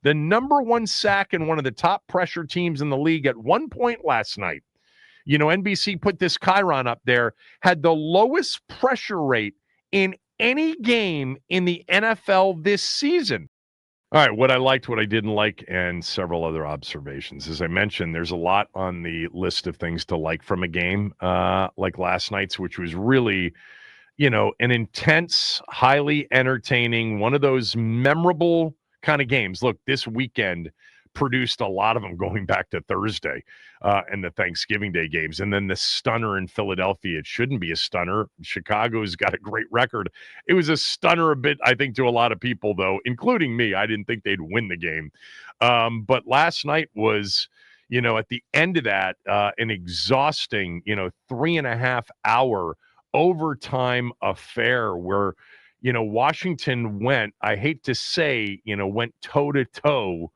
The number one sack in one of the top pressure teams in the league at one point last night. NBC put this chyron up there, had the lowest pressure rate in any game in the NFL this season. All right, what I liked, what I didn't like, and several other observations. As I mentioned, there's a lot on the list of things to like from a game like last night's, which was really, an intense, highly entertaining, one of those memorable kind of games. Look, this weekend produced a lot of them going back to Thursday and the Thanksgiving Day games. And then the stunner in Philadelphia. It shouldn't be a stunner. Chicago's got a great record. It was a stunner a bit, I think, to a lot of people, though, including me. I didn't think they'd win the game. But last night was, at the end of that, an exhausting, 3.5-hour overtime affair where, Washington went, I hate to say, went toe-to-toe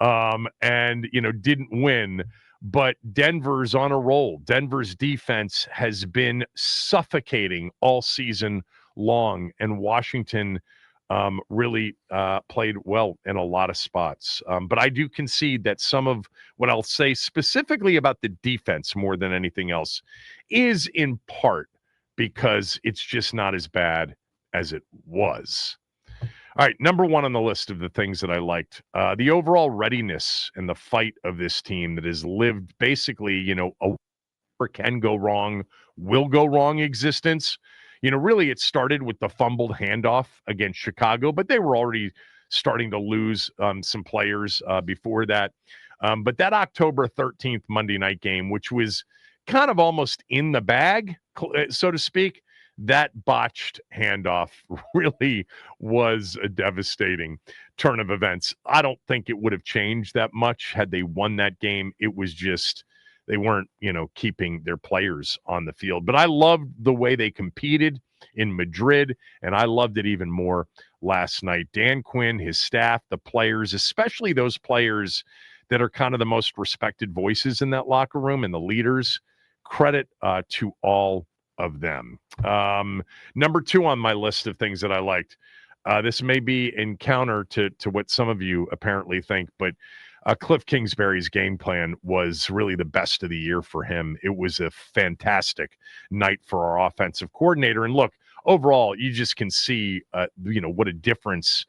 and didn't win, but Denver's on a roll. Denver's defense has been suffocating all season long, and Washington really played well in a lot of spots. But I do concede that some of what I'll say specifically about the defense more than anything else is in part because it's just not as bad as it was. All right, number one on the list of the things that I liked, the overall readiness and the fight of this team that has lived basically, a can go wrong, will go wrong existence. Really it started with the fumbled handoff against Chicago, but they were already starting to lose some players before that. But that October 13th Monday night game, which was kind of almost in the bag, so to speak, that botched handoff really was a devastating turn of events. I don't think it would have changed that much had they won that game. It was just they weren't, keeping their players on the field. But I loved the way they competed in Madrid, and I loved it even more last night. Dan Quinn, his staff, the players, especially those players that are kind of the most respected voices in that locker room and the leaders, credit to all of them. Number two on my list of things that I liked. This may be in counter to what some of you apparently think, but Cliff Kingsbury's game plan was really the best of the year for him. It was a fantastic night for our offensive coordinator. And look, overall, you just can see, what a difference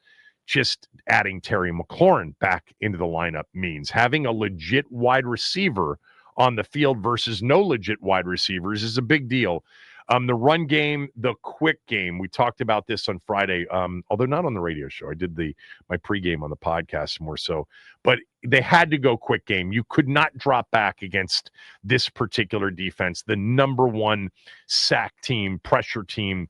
just adding Terry McLaurin back into the lineup means. Having a legit wide receiver on the field versus no legit wide receivers is a big deal. The run game, the quick game. We talked about this on Friday, although not on the radio show. I did my pregame on the podcast more so. But they had to go quick game. You could not drop back against this particular defense, the number one sack team, pressure team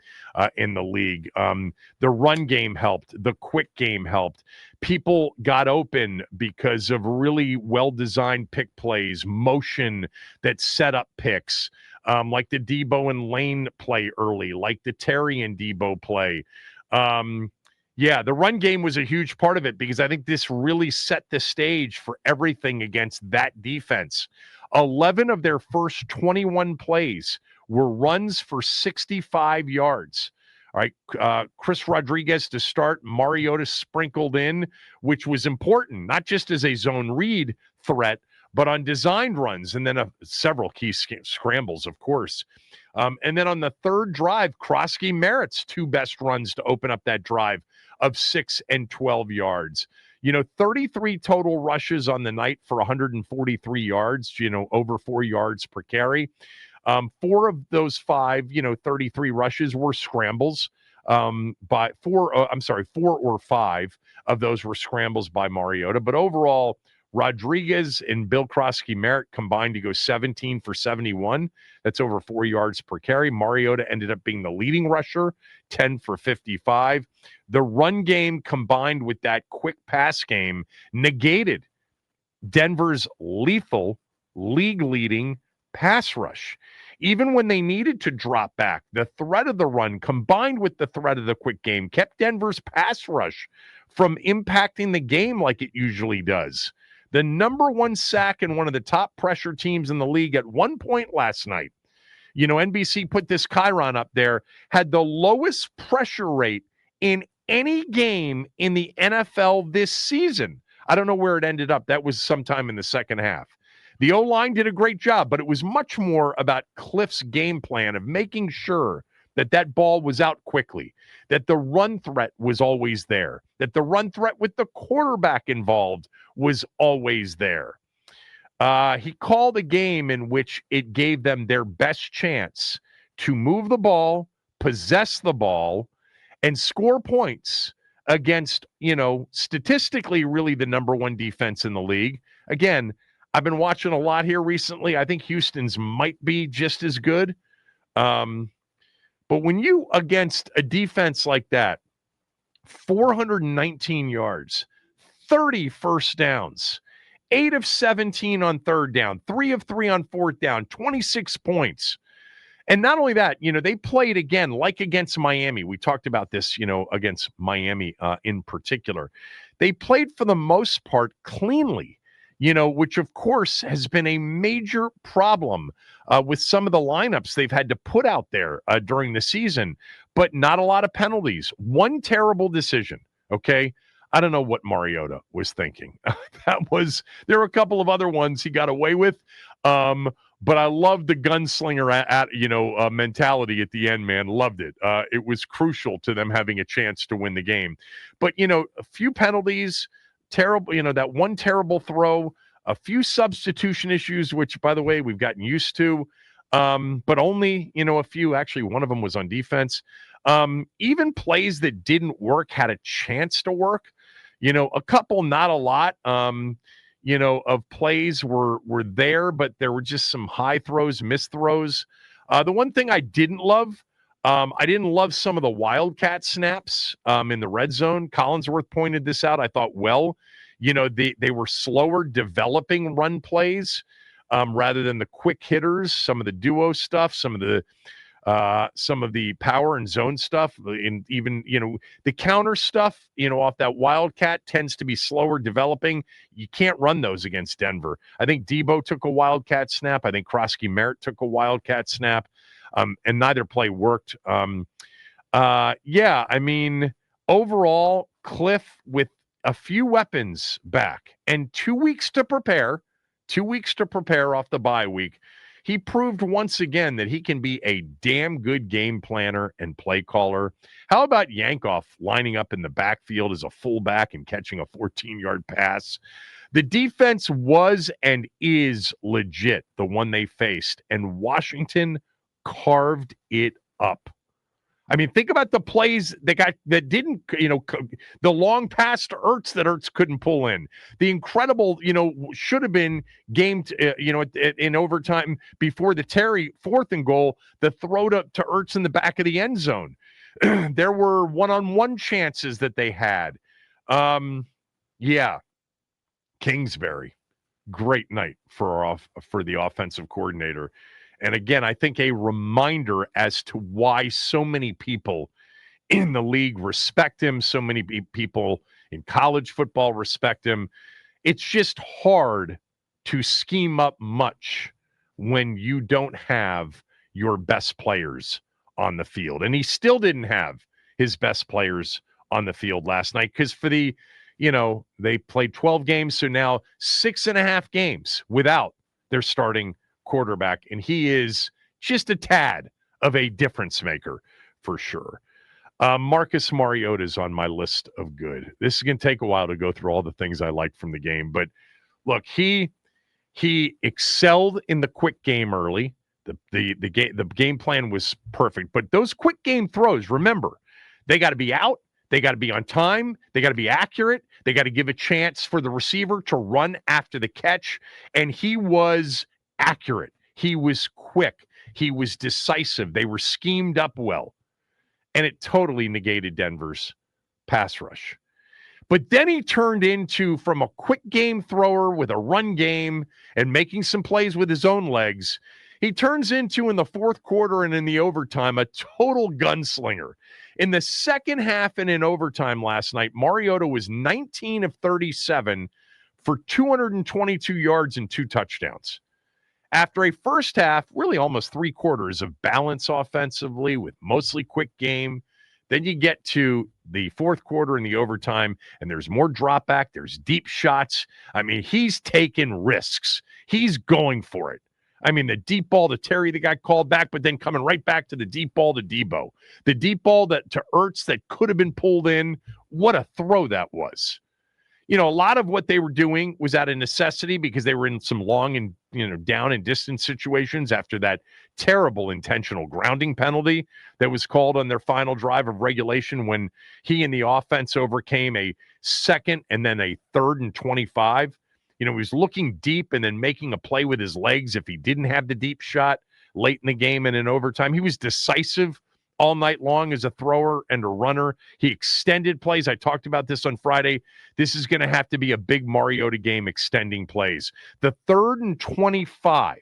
in the league. The run game helped. The quick game helped. People got open because of really well-designed pick plays, motion that set up picks. Like the Debo and Lane play early, like the Terry and Debo play. The run game was a huge part of it because I think this really set the stage for everything against that defense. 11 of their first 21 plays were runs for 65 yards. All right, Chris Rodriguez to start, Mariota sprinkled in, which was important, not just as a zone read threat, but on designed runs, and then several key scrambles, of course. And then on the third drive, Kroski Merritt's two best runs to open up that drive of 6 and 12 yards. 33 total rushes on the night for 143 yards, over 4 yards per carry. 4 of those 5, 33 rushes were scrambles. 4 or 5 of those were scrambles by Mariota. But overall, Rodriguez and Bill Kroski Merritt combined to go 17 for 71. That's over 4 yards per carry. Mariota ended up being the leading rusher, 10 for 55. The run game combined with that quick pass game negated Denver's lethal, league-leading pass rush. Even when they needed to drop back, the threat of the run combined with the threat of the quick game kept Denver's pass rush from impacting the game like it usually does. The number one sack in one of the top pressure teams in the league at one point last night. NBC put this chyron up there, had the lowest pressure rate in any game in the NFL this season. I don't know where it ended up. That was sometime in the second half. The O-line did a great job, but it was much more about Cliff's game plan of making sure that that ball was out quickly, that the run threat was always there, that the run threat with the quarterback involved was always there. He called a game in which it gave them their best chance to move the ball, possess the ball, and score points against, statistically really the number one defense in the league. Again, I've been watching a lot here recently. I think Houston's might be just as good. But when you against a defense like that, 419 yards, 30 first downs, 8 of 17 on third down, 3 of 3 on fourth down, 26 points. And not only that, they played again, like against Miami. We talked about this, against Miami in particular. They played for the most part cleanly, which of course has been a major problem with some of the lineups they've had to put out there during the season, but not a lot of penalties. One terrible decision, okay? I don't know what Mariota was thinking. There were a couple of other ones he got away with, but I loved the gunslinger mentality at the end, man. Loved it. It was crucial to them having a chance to win the game. But, a few penalties, terrible, that one terrible throw, a few substitution issues, which, by the way, we've gotten used to, but only, a few. Actually, one of them was on defense. Even plays that didn't work had a chance to work. A couple, not a lot. Of plays were there, but there were just some high throws, missed throws. The one thing I didn't love some of the Wildcat snaps in the red zone. Collinsworth pointed this out. I thought, they were slower developing run plays rather than the quick hitters, some of the duo stuff, some of the power and zone stuff, and even, the counter stuff, off that Wildcat tends to be slower developing. You can't run those against Denver. I think Debo took a Wildcat snap. I think Krosky Merritt took a Wildcat snap, and neither play worked. Overall, Cliff with a few weapons back and 2 weeks to prepare off the bye week, he proved once again that he can be a damn good game planner and play caller. How about Yankoff lining up in the backfield as a fullback and catching a 14-yard pass? The defense was and is legit, the one they faced, and Washington carved it up. I mean, think about the plays that didn't, the long pass to Ertz that Ertz couldn't pull in. The incredible, should have been game, in overtime before the Terry 4th and goal, the throw to Ertz in the back of the end zone. There were one-on-one chances that they had. Kingsbury, great night for the offensive coordinator. And again, I think a reminder as to why so many people in the league respect him, so many people in college football respect him. It's just hard to scheme up much when you don't have your best players on the field. And he still didn't have his best players on the field last night because for the, they played 12 games, so now 6.5 games without their starting quarterback, and he is just a tad of a difference maker for sure. Marcus Mariota is on my list of good. This is going to take a while to go through all the things I liked from the game, but look, he excelled in the quick game early. The game plan was perfect, but those quick game throws, remember, they got to be out, they got to be on time, they got to be accurate, they got to give a chance for the receiver to run after the catch, and he was accurate. He was quick. He was decisive. They were schemed up well. And it totally negated Denver's pass rush. But then he turned into, from a quick game thrower with a run game and making some plays with his own legs, he turns into, in the fourth quarter and in the overtime, a total gunslinger. In the second half and in overtime last night, Mariota was 19 of 37 for 222 yards and 2 touchdowns. After a first half, really almost 3 quarters of balance offensively with mostly quick game, then you get to the fourth quarter and the overtime, and there's more drop back. There's deep shots. I mean, he's taking risks. He's going for it. I mean, the deep ball to Terry that got called back, but then coming right back to the deep ball to Debo. The deep ball that to Ertz that could have been pulled in. What a throw that was. A lot of what they were doing was out of necessity because they were in some long and, down and distance situations after that terrible intentional grounding penalty that was called on their final drive of regulation when he and the offense overcame a second and then a 3rd and 25. He was looking deep and then making a play with his legs if he didn't have the deep shot late in the game and in overtime. He was decisive all night long as a thrower and a runner. He extended plays. I talked about this on Friday. This is going to have to be a big Mariota game, extending plays. The 3rd and 25,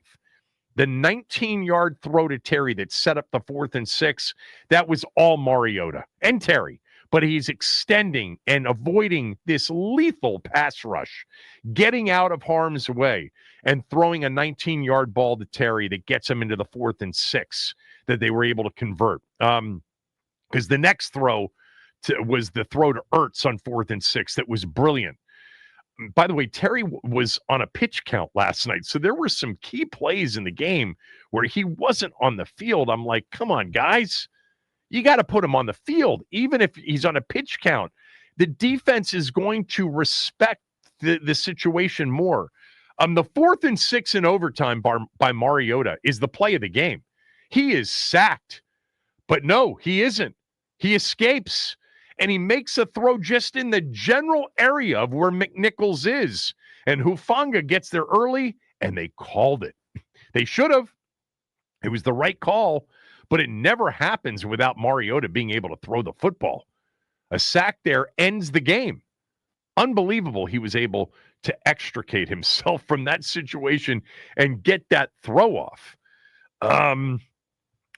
the 19-yard throw to Terry that set up the 4th and 6, that was all Mariota and Terry. But he's extending and avoiding this lethal pass rush, getting out of harm's way and throwing a 19-yard ball to Terry that gets him into the 4th and 6 that they were able to convert. Because the next throw was the throw to Ertz on 4th and 6 that was brilliant. By the way, Terry was on a pitch count last night, so there were some key plays in the game where he wasn't on the field. I'm like, come on, guys. You got to put him on the field, even if he's on a pitch count. The defense is going to respect the situation more. The 4th and 6 in overtime by Mariota is the play of the game. He is sacked, but no, he isn't. He escapes, and he makes a throw just in the general area of where McNichols is, and Hufanga gets there early, and they called it. They should have. It was the right call. But it never happens without Mariota being able to throw the football. A sack there ends the game. Unbelievable he was able to extricate himself from that situation and get that throw off.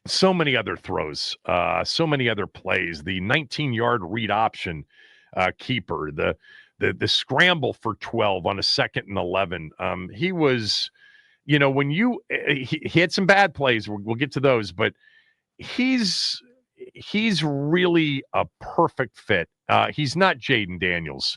So many other throws, so many other plays. The 19-yard read option keeper, the scramble for 12 on a 2nd and 11. He was, when he had some bad plays. We'll get to those, but he's really a perfect fit. He's not Jaden Daniels.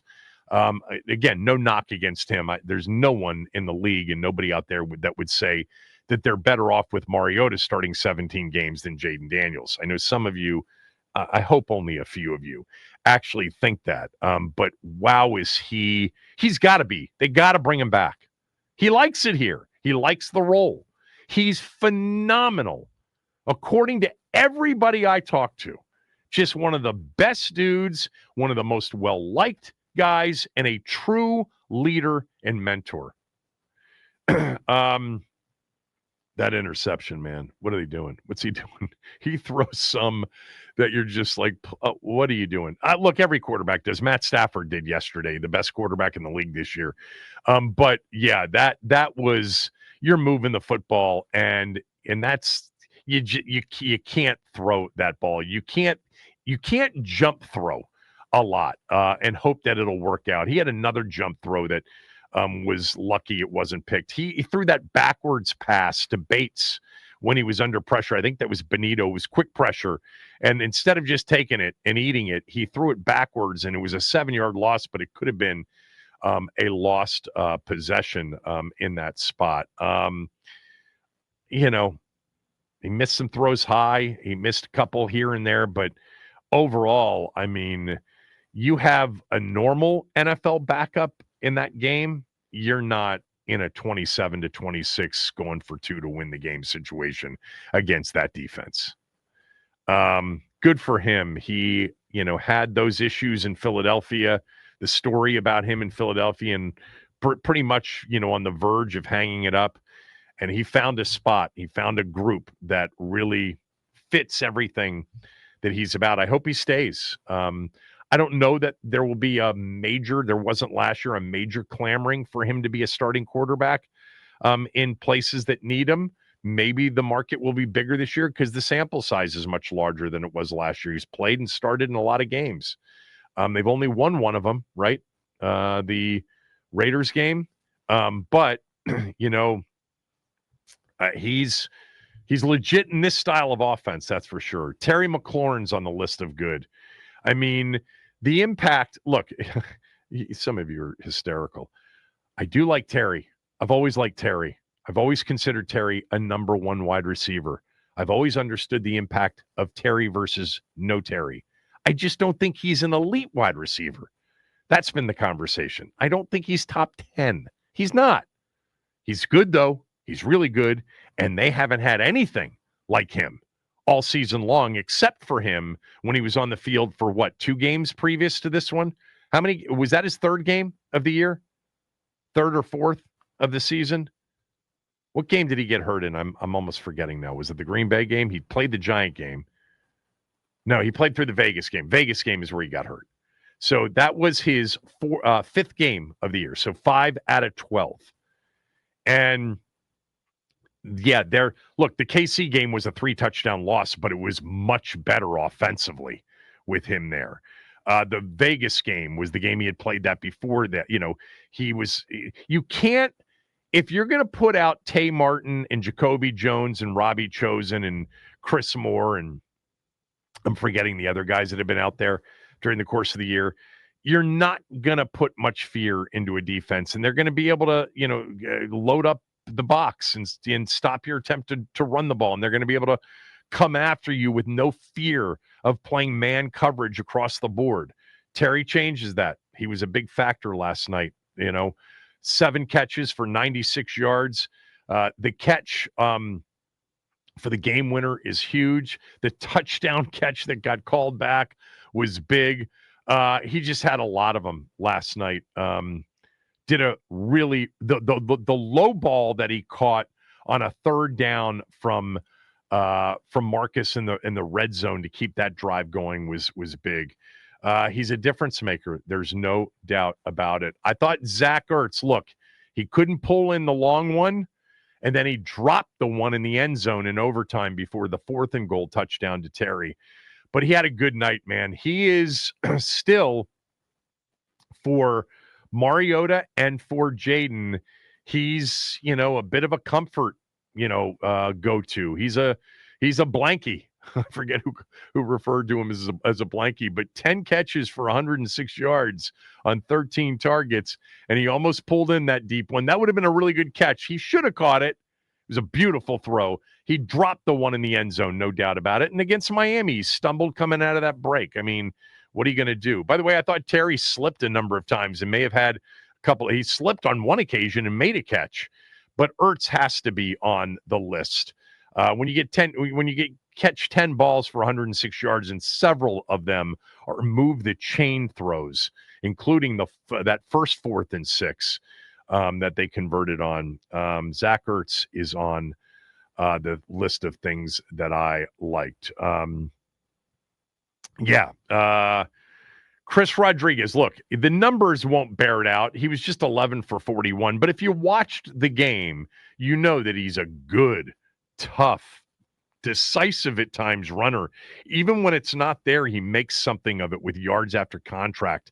Again, no knock against him. There's no one in the league and nobody out there that would say that they're better off with Mariota starting 17 games than Jaden Daniels. I know some of you, I hope only a few of you, actually think that. But wow, he's got to be. They got to bring him back. He likes it here. He likes the role. He's phenomenal. According to everybody I talk to, just one of the best dudes, one of the most well-liked guys, and a true leader and mentor. That interception, man, what are they doing? What's he doing? He throws some that you're just like, what are you doing? Look, every quarterback does. Matt Stafford did yesterday, the best quarterback in the league this year. But yeah, that was, you're moving the football, and that's, you can't throw that ball. You can't jump throw a lot and hope that it'll work out. He had another jump throw that was lucky it wasn't picked. He threw that backwards pass to Bates when he was under pressure. I think that was Benito. It was quick pressure. And instead of just taking it and eating it, he threw it backwards, and it was a 7-yard loss, but it could have been a lost possession in that spot. He missed some throws high. He missed a couple here and there. But overall, I mean, you have a normal NFL backup in that game. You're not in a 27-26 going for 2 to win the game situation against that defense. Good for him. He, had those issues in Philadelphia. The story about him in Philadelphia and pretty much, on the verge of hanging it up. And he found a spot. He found a group that really fits everything that he's about. I hope he stays. I don't know that there will be there wasn't last year, a major clamoring for him to be a starting quarterback in places that need him. Maybe the market will be bigger this year because the sample size is much larger than it was last year. He's played and started in a lot of games. They've only won one of them, right? The Raiders game. But, he's legit in this style of offense, that's for sure. Terry McLaurin's on the list of good. I mean, the impact, look, some of you are hysterical. I do like Terry. I've always liked Terry. I've always considered Terry a number one wide receiver. I've always understood the impact of Terry versus no Terry. I just don't think he's an elite wide receiver. That's been the conversation. I don't think he's top 10. He's not. He's good, though. He's really good. And they haven't had anything like him all season long, except for him when he was on the field for what, 2 games previous to this one? How many? Was that his 3rd game of the year? 3rd or 4th of the season? What game did he get hurt in? I'm almost forgetting now. Was it the Green Bay game? He played the Giant game. No, he played through the Vegas game. Vegas game is where he got hurt. So that was his 5th game of the year. So 5 out of 12. And yeah, look, the KC game was a 3-touchdown loss, but it was much better offensively with him there. The Vegas game was the game he had played that before that. You can't, if you're going to put out Tay Martin and Jacoby Jones and Robbie Chosen and Chris Moore, and I'm forgetting the other guys that have been out there during the course of the year, you're not going to put much fear into a defense, and they're going to be able to, load up the box and stop your attempt to run the ball, and they're going to be able to come after you with no fear of playing man coverage across the board. Terry changes that. He was a big factor last night, 7 catches for 96 yards. The catch for the game winner is huge. The touchdown catch that got called back was big. He just had a lot of them last night. Did a really the low ball that he caught on a 3rd down from Marcus in the red zone to keep that drive going was big. He's a difference maker. There's no doubt about it. I thought Zach Ertz, look, he couldn't pull in the long one, and then he dropped the one in the end zone in overtime before the 4th and goal touchdown to Terry. But he had a good night, man. He is still, for Mariota and for Jaden, he's, a bit of a comfort, go-to. He's a blankie. I forget who referred to him as a blankie, but 10 catches for 106 yards on 13 targets, and he almost pulled in that deep one. That would have been a really good catch. He should have caught it. It was a beautiful throw. He dropped the one in the end zone, no doubt about it. And against Miami, he stumbled coming out of that break. I mean, what are you going to do? By the way, I thought Terry slipped a number of times and may have had a couple. He slipped on one occasion and made a catch, but Ertz has to be on the list. When you catch 10 balls for 106 yards, and several of them are move the chain throws, including that first 4th and 6 that they converted on. Zach Ertz is on the list of things that I liked. Chris Rodriguez, look, the numbers won't bear it out. He was just 11 for 41. But if you watched the game, you know that he's a good, tough, decisive at times runner. Even when it's not there, he makes something of it with yards after contact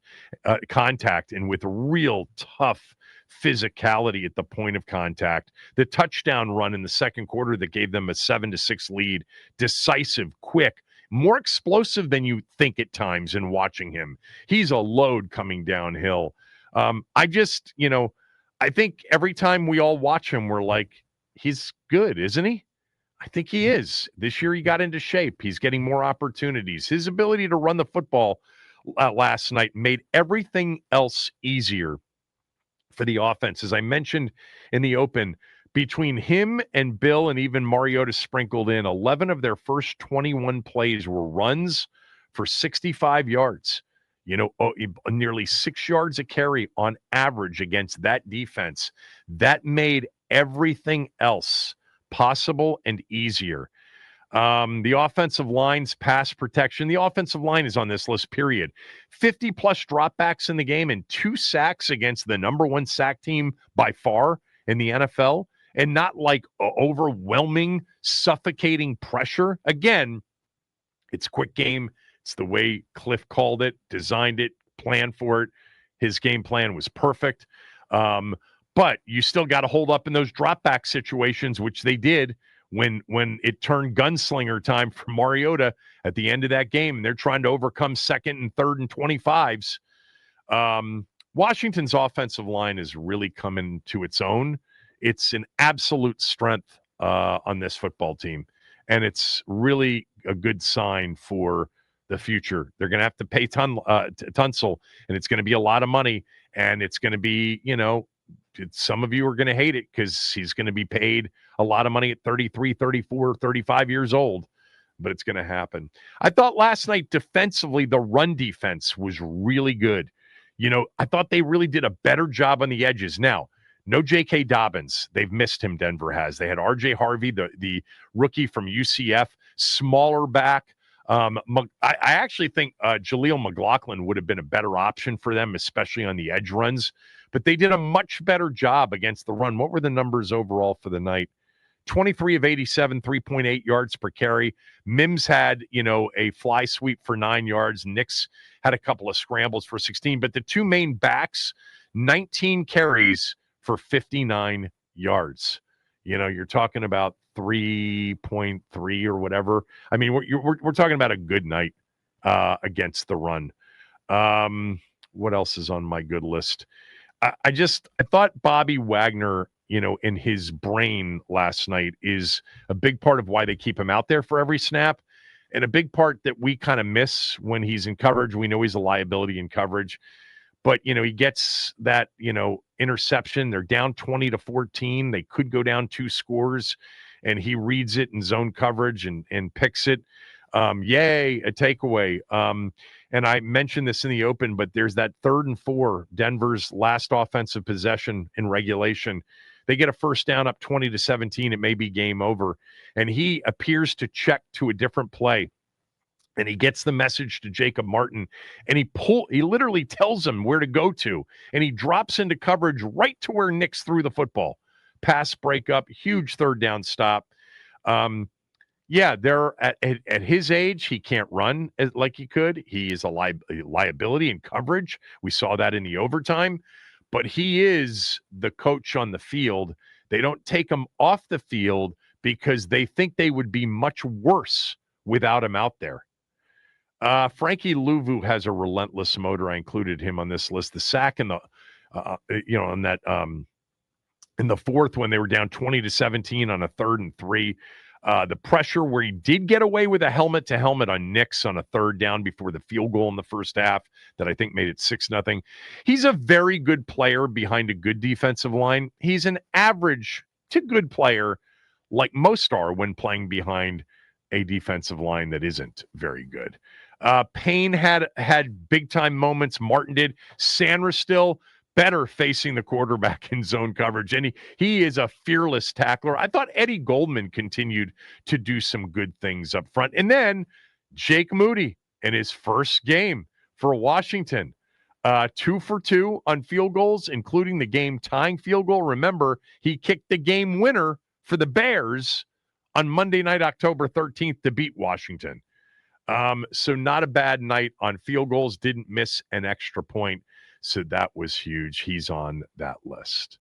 and with real tough physicality at the point of contact. The touchdown run in the second quarter that gave them a 7-6 lead, decisive, quick, more explosive than you think at times in watching him. He's a load coming downhill. I think every time we all watch him, we're like, he's good, isn't he? I think he is. This year he got into shape. He's getting more opportunities. His ability to run the football last night made everything else easier for the offense. As I mentioned in the open, between him and Bill and even Mariota sprinkled in, 11 of their first 21 plays were runs for 65 yards. Nearly 6 yards a carry on average against that defense. That made everything else possible and easier. The offensive line's pass protection. The offensive line is on this list, period. 50-plus dropbacks in the game and 2 sacks against the number 1 sack team by far in the NFL. And not like overwhelming, suffocating pressure. Again, it's a quick game. It's the way Cliff called it, designed it, planned for it. His game plan was perfect. But you still got to hold up in those drop back situations, which they did when it turned gunslinger time for Mariota at the end of that game, and they're trying to overcome second and third and 25s. Washington's offensive line is really coming to its own. It's an absolute strength on this football team, and it's really a good sign for the future. They're going to have to pay Tunsil, and it's going to be a lot of money, and it's going to be, some of you are going to hate it because he's going to be paid a lot of money at 33, 34, 35 years old, but it's going to happen. I thought last night defensively, the run defense was really good. I thought they really did a better job on the edges. Now, no J.K. Dobbins. They've missed him, Denver has. They had R.J. Harvey, the rookie from UCF, smaller back. I actually think Jaleel McLaughlin would have been a better option for them, especially on the edge runs. But they did a much better job against the run. What were the numbers overall for the night? 23 of 87, 3.8 yards per carry. Mims had, a fly sweep for 9 yards. Nix had a couple of scrambles for 16. But the two main backs, 19 carries for 59 yards. You're talking about 3.3 or whatever. I mean, we're talking about a good night against the run. What else is on my good list? I thought Bobby Wagner, in his brain last night is a big part of why they keep him out there for every snap, and a big part that we kind of miss when he's in coverage. We know he's a liability in coverage, but, he gets that, interception. They're down 20-14. They could go down 2 scores, and he reads it in zone coverage and picks it. Yay, a takeaway. And I mentioned this in the open, but there's that 3rd and 4, Denver's last offensive possession in regulation. They get a first down up 20-17. It may be game over. And he appears to check to a different play. And he gets the message to Jacob Martin, and he literally tells him where to go to, and he drops into coverage right to where Nix threw the football. Pass breakup, huge 3rd down stop. They're at his age, he can't run like he could. He is a liability in coverage. We saw that in the overtime, but he is the coach on the field. They don't take him off the field because they think they would be much worse without him out there. Frankie Louvu has a relentless motor. I included him on this list. The sack in the, on that, in the 4th when they were down 20-17 on a 3rd and 3. The pressure where he did get away with a helmet-to-helmet on Nix on a 3rd down before the field goal in the first half that I think made it 6-0. He's a very good player behind a good defensive line. He's an average to good player like most are when playing behind a defensive line that isn't very good. Payne had big-time moments. Martin did. Sandra still better facing the quarterback in zone coverage, and he is a fearless tackler. I thought Eddie Goldman continued to do some good things up front. And then Jake Moody in his first game for Washington, 2 for 2 on field goals, including the game-tying field goal. Remember, he kicked the game winner for the Bears on Monday night, October 13th, to beat Washington. So not a bad night on field goals, didn't miss an extra point. So that was huge. He's on that list.